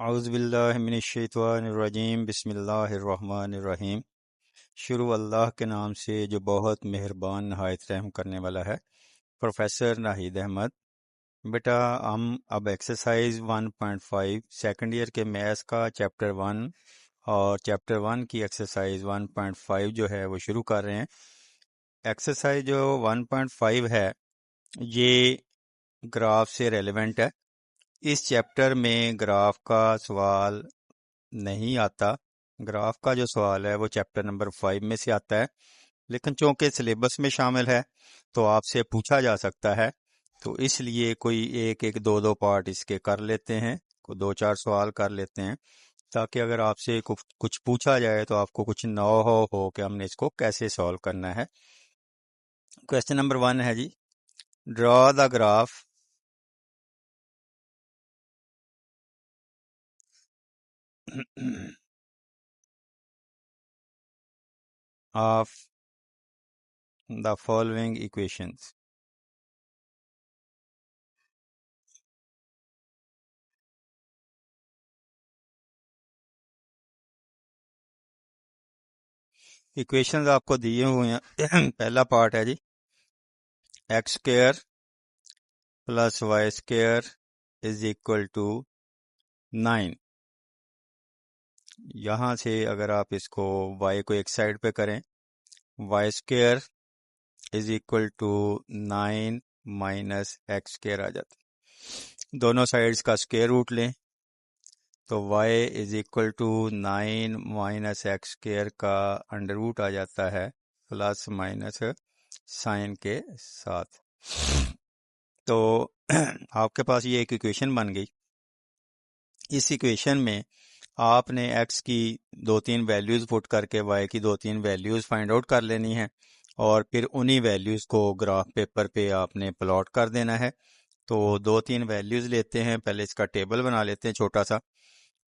औज़ुबिल्लाहिमिनश्शैतानिर्रजीम बिस्मिल्लाहिर्रहमानिर्रहीम। शुरू अल्लाह के नाम से जो बहुत मेहरबान नहायत रहम करने वाला है। प्रोफेसर नाहिद अहमद। बेटा हम अब एक्सरसाइज 1.5 सेकंड ईयर के मैथ्स का चैप्टर 1 और चैप्टर 1 की एक्सरसाइज 1.5 जो है वो शुरू कर रहे हैं। एक्सरसाइज जो 1.5 है ये ग्राफ से रेलेवेंट है। इस चैप्टर में ग्राफ का सवाल नहीं आता। ग्राफ का जो सवाल है वो चैप्टर नंबर 5 में से आता है, लेकिन चूंकि सिलेबस में शामिल है तो आपसे पूछा जा सकता है। तो इसलिए कोई एक एक दो दो पार्ट इसके कर लेते हैं, को दो चार सवाल कर लेते हैं, ताकि अगर आपसे कुछ पूछा जाए तो आपको कुछ नो हो कि हमने इसको कैसे सॉल्व करना है। क्वेश्चन नंबर 1 है जी, draw the graph of the following equations. Equations आपको दिए हुए हैं। पहला पार्ट है जी, X square plus Y square is equal to 9। यहाँ से अगर आप इसको y को एक साइड पे करें, Y square is equal to 9 minus X square आ जाता है। दोनों साइड्स का स्क्वायर रूट लें तो y is equal to 9 minus X square का अंडर रूट आ जाता है, प्लस माइनस साइन के साथ। तो आपके पास ये एक इक्वेशन बन गई। इस इक्वेशन में आपने x की दो तीन वैल्यूज़ पुट करके y की दो तीन वैल्यूज़ फाइंड आउट कर लेनी है, और फिर उन्हीं वैल्यूज़ को ग्राफ पेपर पे आपने प्लॉट कर देना है। तो दो तीन वैल्यूज़ लेते हैं, पहले इसका टेबल बना लेते हैं, छोटा सा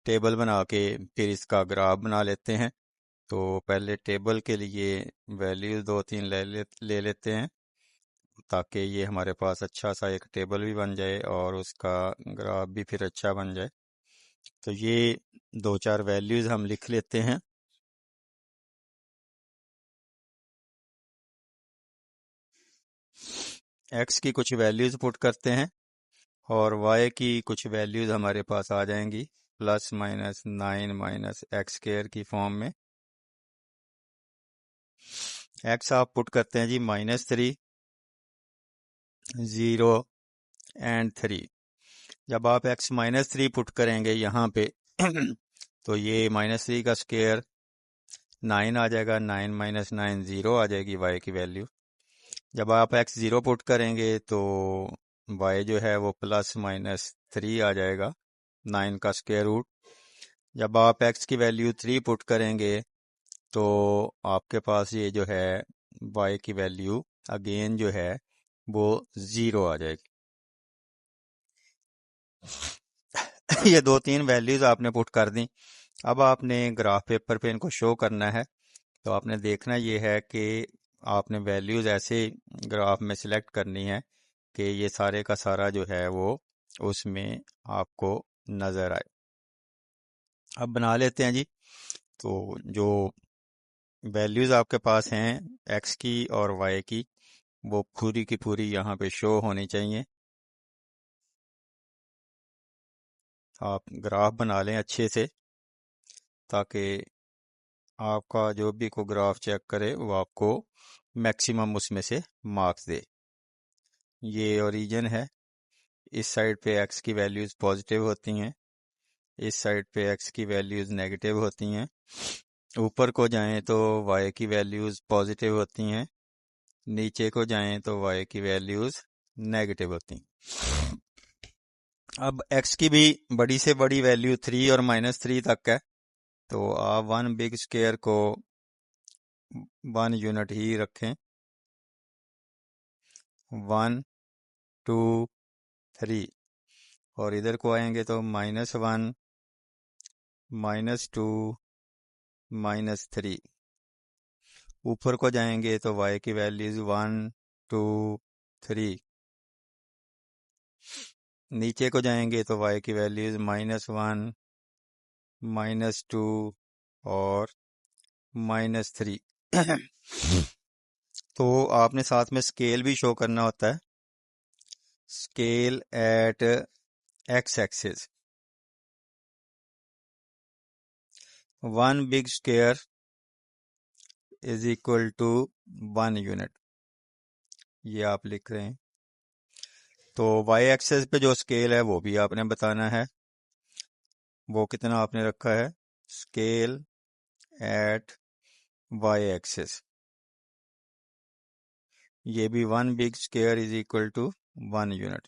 टेबल बना के फिर इसका ग्राफ बना लेते हैं। तो पहले टेबल के लिए वैल्यूज़ दो तीन ले लेते हैं, ताकि ये हमारे पास अच्छा सा एक टेबल भी बन जाए और उसका ग्राफ भी फिर अच्छा बन जाए। तो ये दो चार वैल्यूज़ हम लिख लेते हैं। एक्स की कुछ वैल्यूज़ पुट करते हैं और वाई की कुछ वैल्यूज़ हमारे पास आ जाएंगी, plus minus 9 minus X square की फॉर्म में। एक्स आप पुट करते हैं जी -3, 0 एंड 3। जब आप एक्स -3 पुट करेंगे यहाँ पे तो ये -3 का स्क्वायर 9 आ जाएगा, 9 माइनस 9 0 आ जाएगी वाई की वैल्यू। जब आप एक्स 0 पुट करेंगे तो वाई जो है वो +-3 आ जाएगा, 9 का स्क्वायर रूट। जब आप एक्स की वैल्यू 3 पुट करेंगे तो आपके पास ये जो है वाई की वैल्यू अगेन जो है वो 0 आ जाएगी। ये दो तीन वैल्यूज आपने पुट कर दी। अब आपने ग्राफ पेपर पे इनको शो करना है। तो आपने देखना ये है कि आपने वैल्यूज ऐसे ग्राफ में सिलेक्ट करनी है कि ये सारे का सारा जो है वो उसमें आपको नज़र आए। अब बना लेते हैं जी। तो जो वैल्यूज आपके पास हैं एक्स की और वाई की, वो पूरी की पूरी यहाँ पे शो होनी चाहिए। आप ग्राफ बना लें अच्छे से, ताकि आपका जो भी को ग्राफ चेक करे वो आपको मैक्सिमम उसमें से मार्क्स दे। ये ओरिजिन है, इस साइड पे एक्स की वैल्यूज़ पॉजिटिव होती हैं, इस साइड पे एक्स की वैल्यूज़ नेगेटिव होती हैं। ऊपर को जाएं तो वाई की वैल्यूज़ पॉजिटिव होती हैं, नीचे को जाएं तो वाई की वैल्यूज़ नेगेटिव होती हैं। अब एक्स की भी बड़ी से बड़ी वैल्यू 3 और -3 तक है। तो आप वन बिग स्क्वायर को 1 यूनिट ही रखें, 1 2 3, और इधर को आएंगे तो -1 -2 -3। ऊपर को जाएंगे तो y की वैल्यूज 1 2 3। नीचे को जाएंगे तो y की वैल्यूज -1 -2 और -3। तो आपने साथ में स्केल भी शो करना होता है। Scale at X axis, 1 big square is equal to 1 unit, ये आप लिख रहे हैं। तो वाई एक्सिस पे जो स्केल है वो भी आपने बताना है, वो कितना आपने रखा है। स्केल एट वाई एक्सिस, ये भी 1 big square is equal to 1 unit.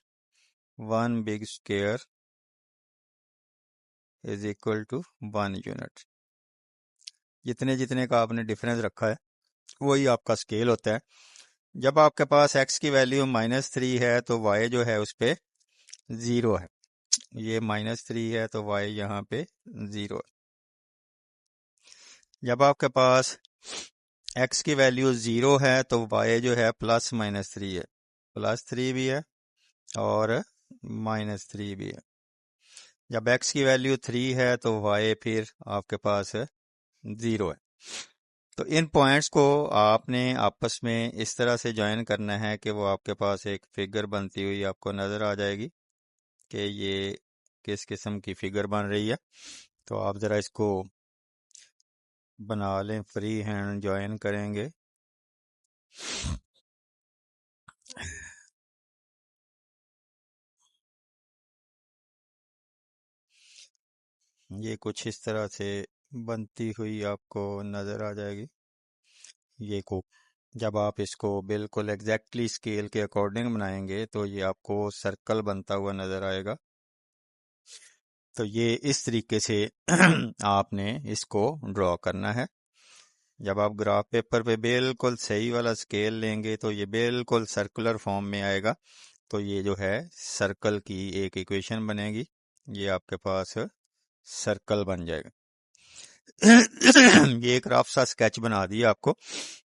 1 big square is equal to 1 unit. जितने जितने का आपने डिफरेंस रखा है वही आपका स्केल होता है। जब आपके पास x की वैल्यू -3 है तो y जो है उस पे 0 है। ये -3 है तो y यहाँ पे 0 है। जब आपके पास x की वैल्यू 0 है तो y जो है +-3 है। +3 भी है और -3 भी है। जब x की वैल्यू 3 है तो y फिर आपके पास 0 है। तो इन पॉइंट्स को आपने आपस में इस तरह से ज्वाइन करना है कि वो आपके पास एक फिगर बनती हुई आपको नज़र आ जाएगी कि ये किस किस्म की फिगर बन रही है। तो आप ज़रा इसको बना लें, फ्री हैंड ज्वाइन करेंगे। ये कुछ इस तरह से बनती हुई आपको नज़र आ जाएगी। ये को जब आप इसको बिल्कुल एग्जैक्टली स्केल के अकॉर्डिंग बनाएंगे तो ये आपको सर्कल बनता हुआ नज़र आएगा। तो ये इस तरीके से आपने इसको ड्रॉ करना है। जब आप ग्राफ पेपर पे बिल्कुल सही वाला स्केल लेंगे तो ये बिल्कुल सर्कुलर फॉर्म में आएगा। तो ये जो है सर्कल की एक इक्वेशन बनेगी, ये आपके पास सर्कल बन जाएगा। ये एक रफ सा स्केच बना दिया आपको,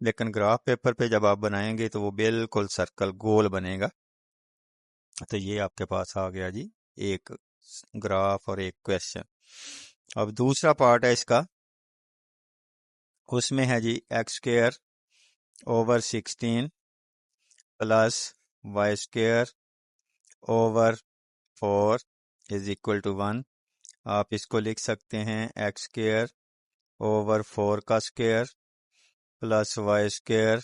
लेकिन ग्राफ पेपर पे जब आप बनाएंगे तो वो बिल्कुल सर्कल गोल बनेगा। तो ये आपके पास आ गया जी एक ग्राफ और एक क्वेश्चन। अब दूसरा पार्ट है इसका, उसमें है जी x² / 16 + y² / 4 is equal to 1। आप इसको लिख सकते हैं x² / 4 का स्क्वायर + y²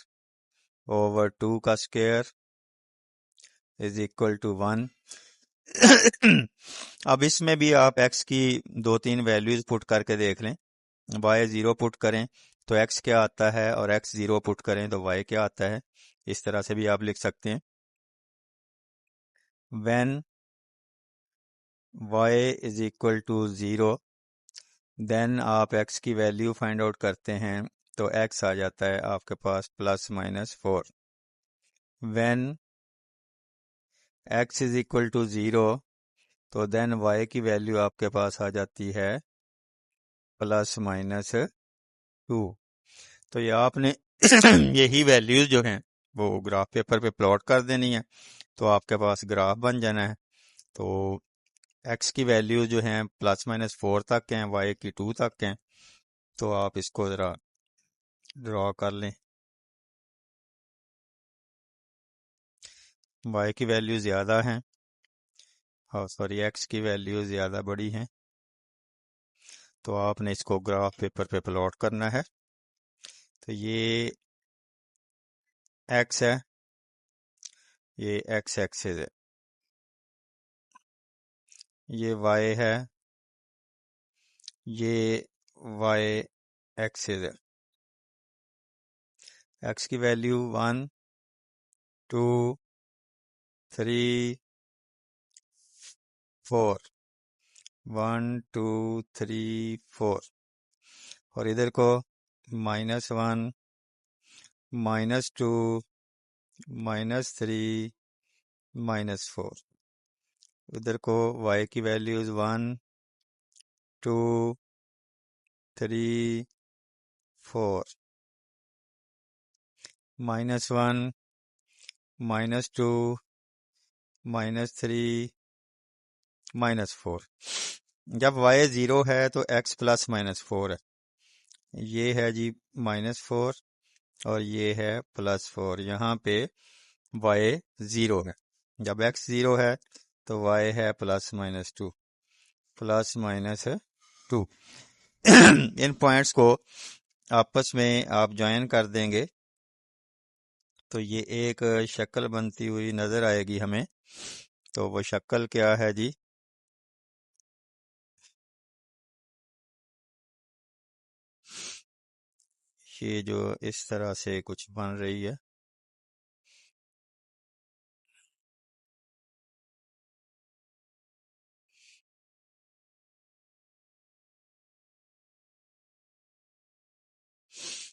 / 2 का स्क्वायर इज इक्वल टू 1। अब इसमें भी आप x की 2-3 वैल्यूज पुट करके देख लें। y 0 पुट करें तो x क्या आता है, और x 0 पुट करें तो y क्या आता है। इस तरह से भी आप लिख सकते हैं। when y is equal to 0 then आप x की वैल्यू फाइंड आउट करते हैं तो x आ जाता है आपके पास +-4। when x is equal to 0 तो देन y की वैल्यू आपके पास आ जाती है +-2। तो ये आपने यही वैल्यूज जो हैं वो ग्राफ पेपर पे प्लॉट कर देनी है, तो आपके पास ग्राफ बन जाना है। तो x की वैल्यू जो हैं +-4 तक हैं, y की 2 तक हैं। तो आप इसको ज़रा ड्रॉ कर लें। y की वैल्यू ज़्यादा हैं, और सॉरी x की वैल्यू ज़्यादा बड़ी हैं, तो आपने इसको ग्राफ पेपर पे प्लॉट करना है। तो ये x है, ये x एक्सिस है, ये y है, ये y एक्सिस है। x की वैल्यू 1 2 3 4, 1 2 3 4, और इधर को -1 -2 -3 -4। इधर को y की वैल्यूज 1 2 3 4, -1 -2 -3 -4। जब y 0 है तो x प्लस माइनस 4 है। ये है जी -4 और ये है +4। यहाँ पे y 0 है। जब x 0 है तो y है ±2, ±2। इन पॉइंट्स को आपस में आप ज्वाइन कर देंगे तो ये एक शक्ल बनती हुई नजर आएगी हमें। तो वो शक्ल क्या है जी? ये जो इस तरह से कुछ बन रही है।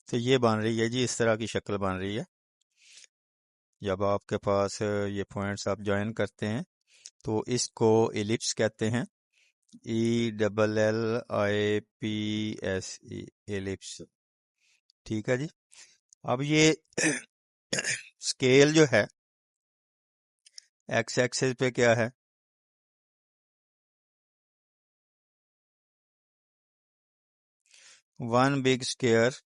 तो ये बन रही है जी, इस तरह की शक्ल बन रही है। जब आपके पास ये पॉइंट्स आप ज्वाइन करते हैं तो इसको एलिप्स कहते हैं। ELLIPS, ellipse. ठीक है जी। अब ये स्केल जो है एक्स एक्सिस पे क्या है? 1 big square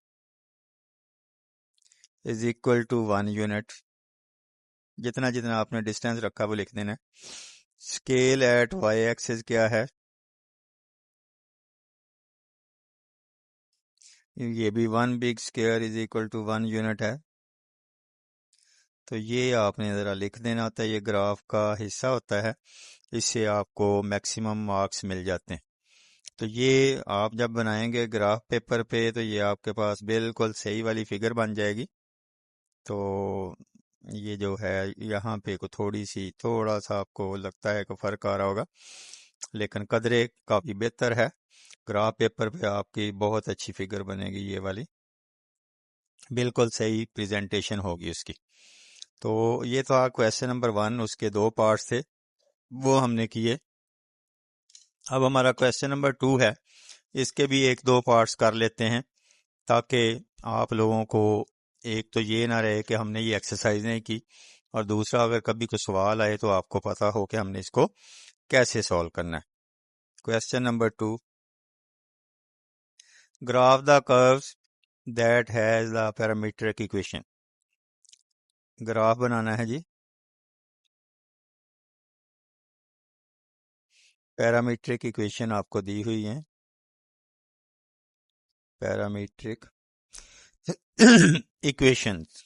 is equal to 1 unit. जितना जितना आपने डिस्टेंस रखा वो लिख देना। स्केल एट वाई एक्सिस क्या है? ये भी 1 big square is equal to 1 unit है। तो ये आपने ज़रा लिख देना होता है, ये ग्राफ का हिस्सा होता है। इससे आपको मैक्सिमम मार्क्स मिल जाते हैं। तो ये आप जब बनाएंगे ग्राफ पेपर पे तो ये आपके पास बिल्कुल सही वाली फिगर बन जाएगी। तो ये जो है यहाँ पे को थोड़ा सा आपको लगता है कि फ़र्क आ रहा होगा, लेकिन कदरे काफ़ी बेहतर है। ग्राफ पेपर पे आपकी बहुत अच्छी फिगर बनेगी, ये वाली बिल्कुल सही प्रेजेंटेशन होगी उसकी। तो ये था क्वेश्चन नंबर 1, उसके 2 पार्ट्स थे, वो हमने किए। अब हमारा क्वेश्चन नंबर 2 है, इसके भी 1-2 पार्ट्स कर लेते हैं ताकि आप लोगों को एक तो ये ना रहे कि हमने ये एक्सरसाइज नहीं की, और दूसरा अगर कभी कोई सवाल आए तो आपको पता हो कि हमने इसको कैसे सॉल्व करना है। Question number 2, graph the curves that has the parametric equation. Graph बनाना है जी। पैरामीट्रिक इक्वेशन आपको दी हुई है। Parametric equations.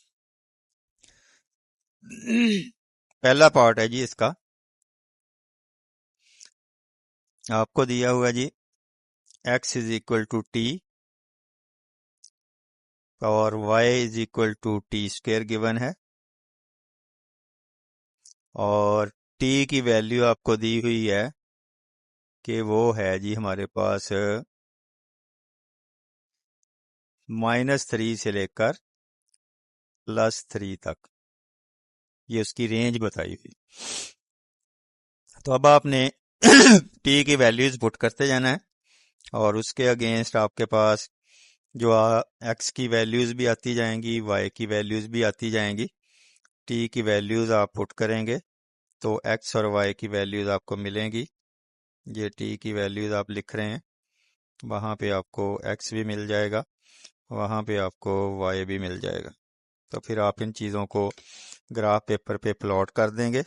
पहला पार्ट है जी इसका, आपको दिया हुआ जी x is equal to t और y is equal to t square given है, और t की वैल्यू आपको दी हुई है कि वो है जी हमारे पास -3 से लेकर +3 तक, ये उसकी रेंज बताई हुई। तो अब आपने t की वैल्यूज पुट करते जाना है और उसके अगेंस्ट आपके पास जो x की वैल्यूज भी आती जाएंगी, y की वैल्यूज भी आती जाएंगी। t की वैल्यूज आप पुट करेंगे तो x और y की वैल्यूज आपको मिलेंगी। ये t की वैल्यूज आप लिख रहे हैं, वहाँ पे आपको x भी मिल जाएगा, वहाँ पे आपको y भी मिल जाएगा। तो फिर आप इन चीज़ों को ग्राफ पेपर पे प्लॉट कर देंगे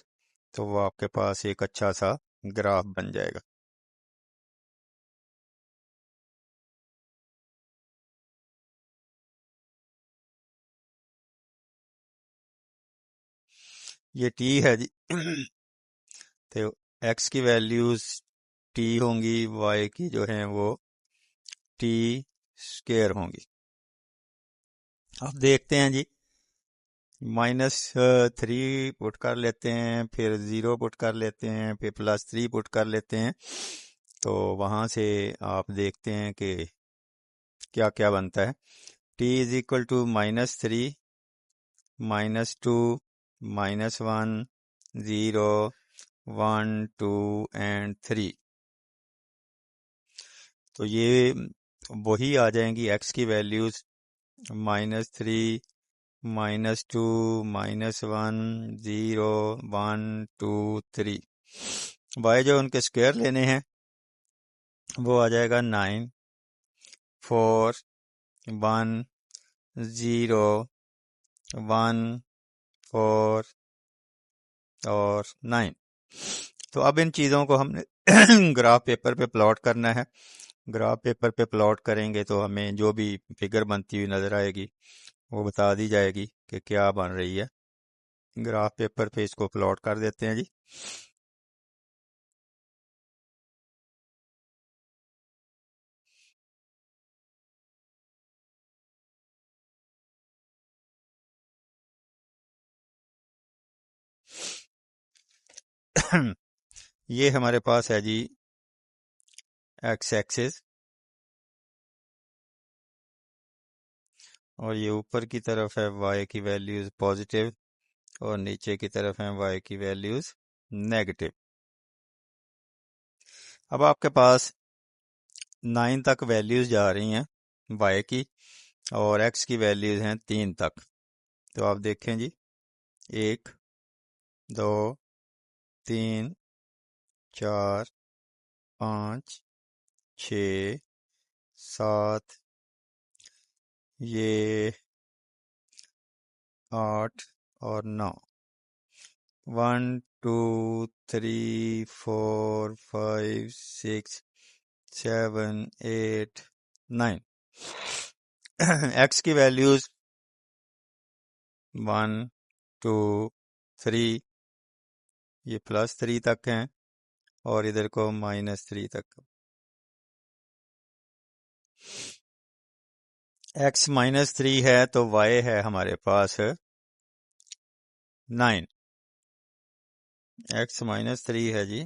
तो वो आपके पास एक अच्छा सा ग्राफ बन जाएगा। ये t है जी। तो x की वैल्यूज t होंगी, y की जो है वो t स्क्वेयर होंगी। अब देखते हैं जी, -3 पुट कर लेते हैं, फिर 0 पुट कर लेते हैं, फिर +3 पुट कर लेते हैं। तो वहाँ से आप देखते हैं कि क्या क्या बनता है। t is equal to -3, -2, -1, 0, 1, 2 and 3। तो ये वही आ जाएंगी x की वैल्यूज, -3, -2, -1, 0, 1, 2, 3। y जो उनके स्क्वायर लेने हैं वो आ जाएगा 9, 4, 1, 0, 1, 4 और 9। तो अब इन चीज़ों को हमने ग्राफ पेपर पे प्लॉट करना है। ग्राफ पेपर पे प्लॉट करेंगे तो हमें जो भी फिगर बनती हुई नज़र आएगी वो बता दी जाएगी कि क्या बन रही है। ग्राफ पेपर पे इसको प्लॉट कर देते हैं जी। ये हमारे पास है जी एक्स एक्सिस, और ये ऊपर की तरफ है वाई की वैल्यूज पॉजिटिव, और नीचे की तरफ है वाई की वैल्यूज नेगेटिव। अब आपके पास 9 तक वैल्यूज जा रही हैं वाई की, और एक्स की वैल्यूज हैं 3 तक। तो आप देखें जी, 1, 2, 3, 4, 5, 6, 7, ये 8 और 9। 1, 2, 3, 4, 5, 6, 7, 8, 9। एक्स की वैल्यूज 1, 2, 3, ये +3 तक हैं, और इधर को -3 तक। x -3 है तो y है हमारे पास 9। x -3 है जी,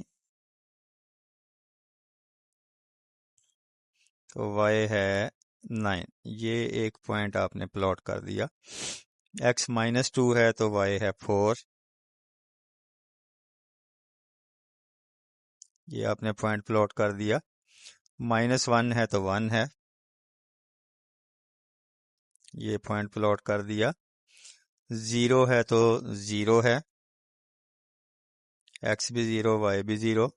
तो y है 9। ये एक पॉइंट आपने प्लॉट कर दिया। x -2 है तो y है 4। ये आपने पॉइंट प्लॉट कर दिया। -1 है तो 1 है, ये पॉइंट प्लॉट कर दिया। 0 है तो 0 है, x भी 0, y भी 0।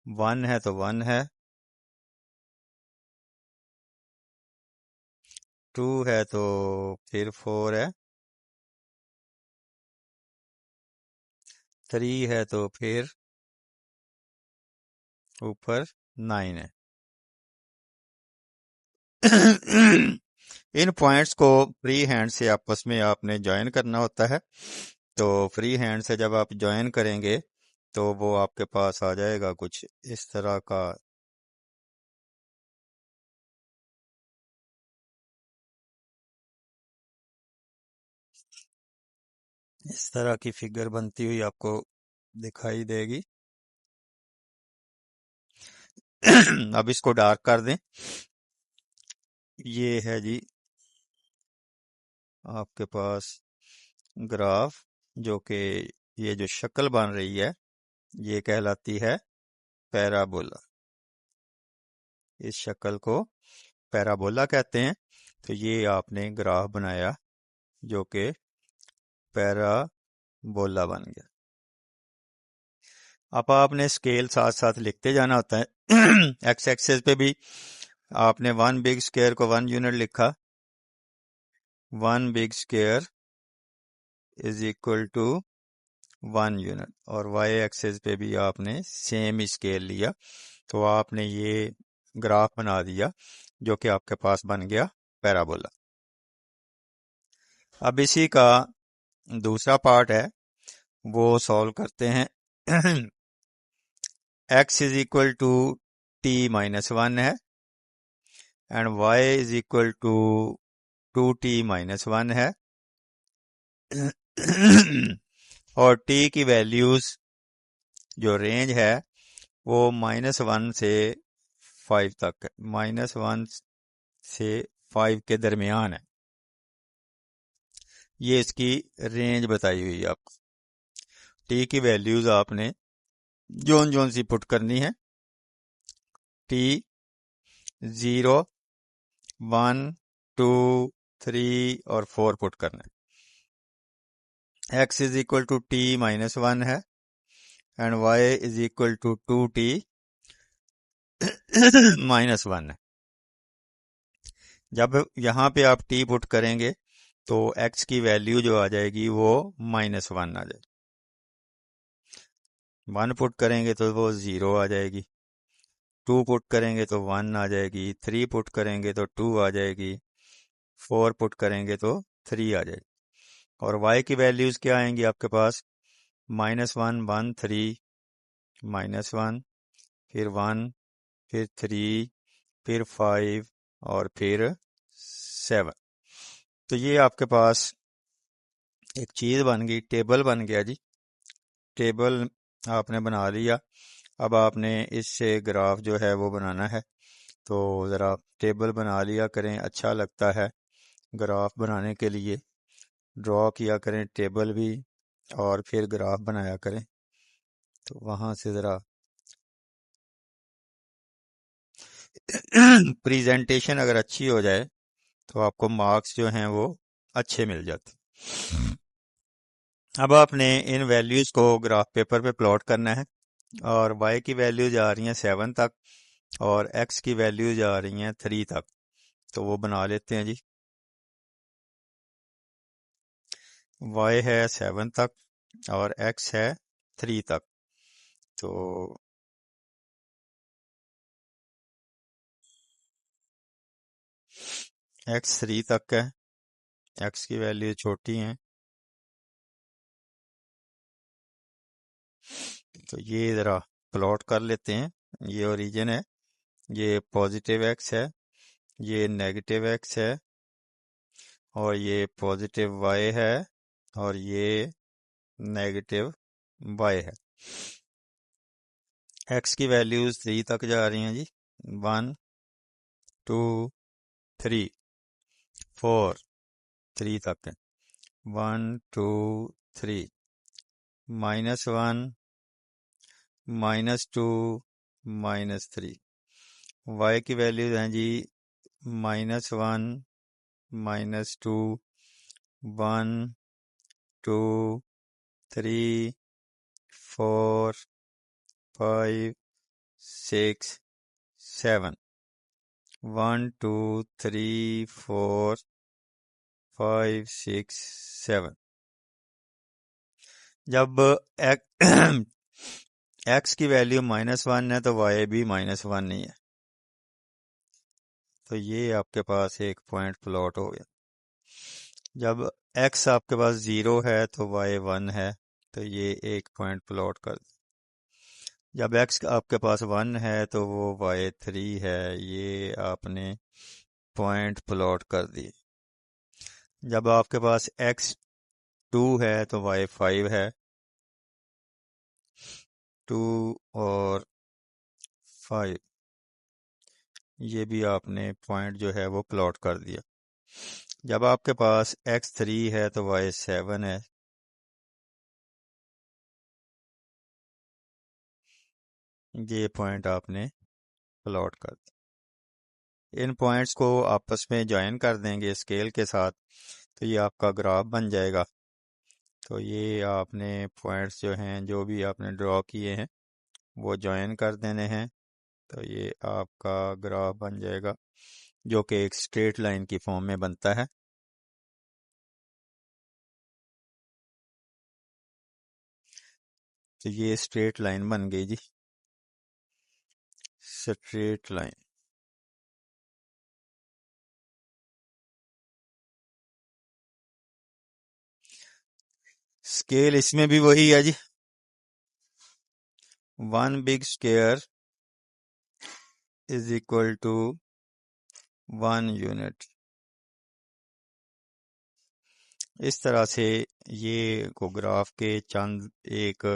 1 है तो 1 है, 2 है तो फिर 4 है, 3 है तो फिर ऊपर 9 है। इन पॉइंट्स को फ्री हैंड से आपस में आपने ज्वाइन करना होता है। तो फ्री हैंड से जब आप ज्वाइन करेंगे तो वो आपके पास आ जाएगा कुछ इस तरह का। इस तरह की फिगर बनती हुई आपको दिखाई देगी। अब इसको डार्क कर दें। ये है जी आपके पास ग्राफ, जो कि ये जो शक्ल बन रही है ये कहलाती है पैराबोला। इस शक्ल को पैराबोला कहते हैं। तो ये आपने ग्राफ बनाया जो कि पैराबोला बन गया। अब आपने स्केल साथ साथ लिखते जाना होता है। एक्स एक्सेस पे भी आपने 1 बिग स्क्वायर को 1 यूनिट लिखा, 1 big square is equal to 1 unit, और वाई एक्सेस पे भी आपने सेम स्केल लिया। तो आपने ये ग्राफ बना दिया जो कि आपके पास बन गया पैराबोला। अब इसी का दूसरा पार्ट है, वो सॉल्व करते हैं। x is equal to t-1 है, and y is equal to 2t-1 है। और t की वैल्यूज जो रेंज है वो -1 से 5 तक है, -1 से 5 के दरमियान है। ये इसकी रेंज बताई हुई है आपको। टी की वैल्यूज आपने जोन जोन सी पुट करनी है। टी 0, 1, 2, 3 और 4 पुट करना है। X is equal to t-1 है, and y is equal to 2t -1 है। जब यहाँ पे आप t पुट करेंगे तो x की वैल्यू जो आ जाएगी वो -1 आ जाएगी। 1 पुट करेंगे तो वो 0 आ जाएगी। 2 पुट करेंगे तो 1 आ जाएगी। 3 पुट करेंगे तो 2 आ जाएगी। 4 पुट करेंगे तो 3 आ जाएगी। और y की वैल्यूज क्या आएंगी आपके पास? -1 1 3, -1, फिर 1, फिर 3, फिर 5 और फिर 7। तो ये आपके पास एक चीज बन गई, टेबल बन गया जी। टेबल आपने बना लिया। अब आपने इससे ग्राफ जो है वो बनाना है। तो ज़रा टेबल बना लिया करें, अच्छा लगता है ग्राफ बनाने के लिए। ड्रॉ किया करें टेबल भी और फिर ग्राफ बनाया करें। तो वहाँ से ज़रा प्रेजेंटेशन अगर अच्छी हो जाए तो आपको मार्क्स जो हैं वो अच्छे मिल जाते। अब आपने इन वैल्यूज़ को ग्राफ पेपर पे प्लॉट करना है। और y की वैल्यूज आ रही हैं 7 तक और x की वैल्यूज आ रही हैं 3 तक। तो वो बना लेते हैं जी। y है 7 तक और x है 3 तक। तो x 3 तक है, x की वैल्यू छोटी हैं। तो ये ज़रा प्लॉट कर लेते हैं। ये ओरिजिन है, ये पॉजिटिव x है, ये नेगेटिव x है और ये पॉजिटिव y है और ये नेगेटिव y है। x की वैल्यूज 3 तक जा रही हैं जी। 1 2 3 4, 3 तक है। 1 2 3, -1, -2, -3। y की वैल्यूज हैं जी -1, -2, 1 2 3 4 5 6 7। 1 2 3 4 5 6 7। जब x की वैल्यू -1 है तो y भी -1 नहीं है। तो ये आपके पास एक पॉइंट प्लॉट हो गया। जब x आपके पास 0 है तो y 1 है। तो ये एक पॉइंट प्लॉट कर। जब x आपके पास 1 है तो वो y 3 है। ये आपने पॉइंट प्लॉट कर दी। जब आपके पास x 2 है तो y 5 है। 2 और 5, ये भी आपने पॉइंट जो है वो प्लॉट कर दिया। जब आपके पास x 3 है तो y 7 है। ये पॉइंट आपने प्लॉट कर दिया। इन पॉइंट्स को आपस में ज्वाइन कर देंगे स्केल के साथ तो ये आपका ग्राफ बन जाएगा। तो ये आपने पॉइंट्स जो हैं जो भी आपने ड्रॉ किए हैं वो ज्वाइन कर देने हैं। तो ये आपका ग्राफ बन जाएगा जो कि एक स्ट्रेट लाइन की फॉर्म में बनता है। तो ये स्ट्रेट लाइन बन गई जी, स्ट्रेट लाइन। स्केल इसमें भी वही है जी, 1 big square is equal to 1 unit. इस तरह से ये को ग्राफ के चंद एक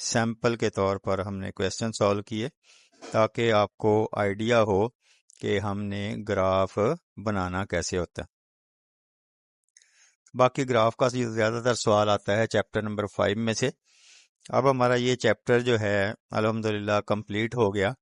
सैंपल के तौर पर हमने क्वेश्चन सॉल्व किए ताकि आपको आइडिया हो कि हमने ग्राफ बनाना कैसे होता है। बाकी ग्राफ का ज़्यादातर सवाल आता है चैप्टर नंबर 5 में से। अब हमारा ये चैप्टर जो है अल्हम्दुलिल्लाह कंप्लीट हो गया।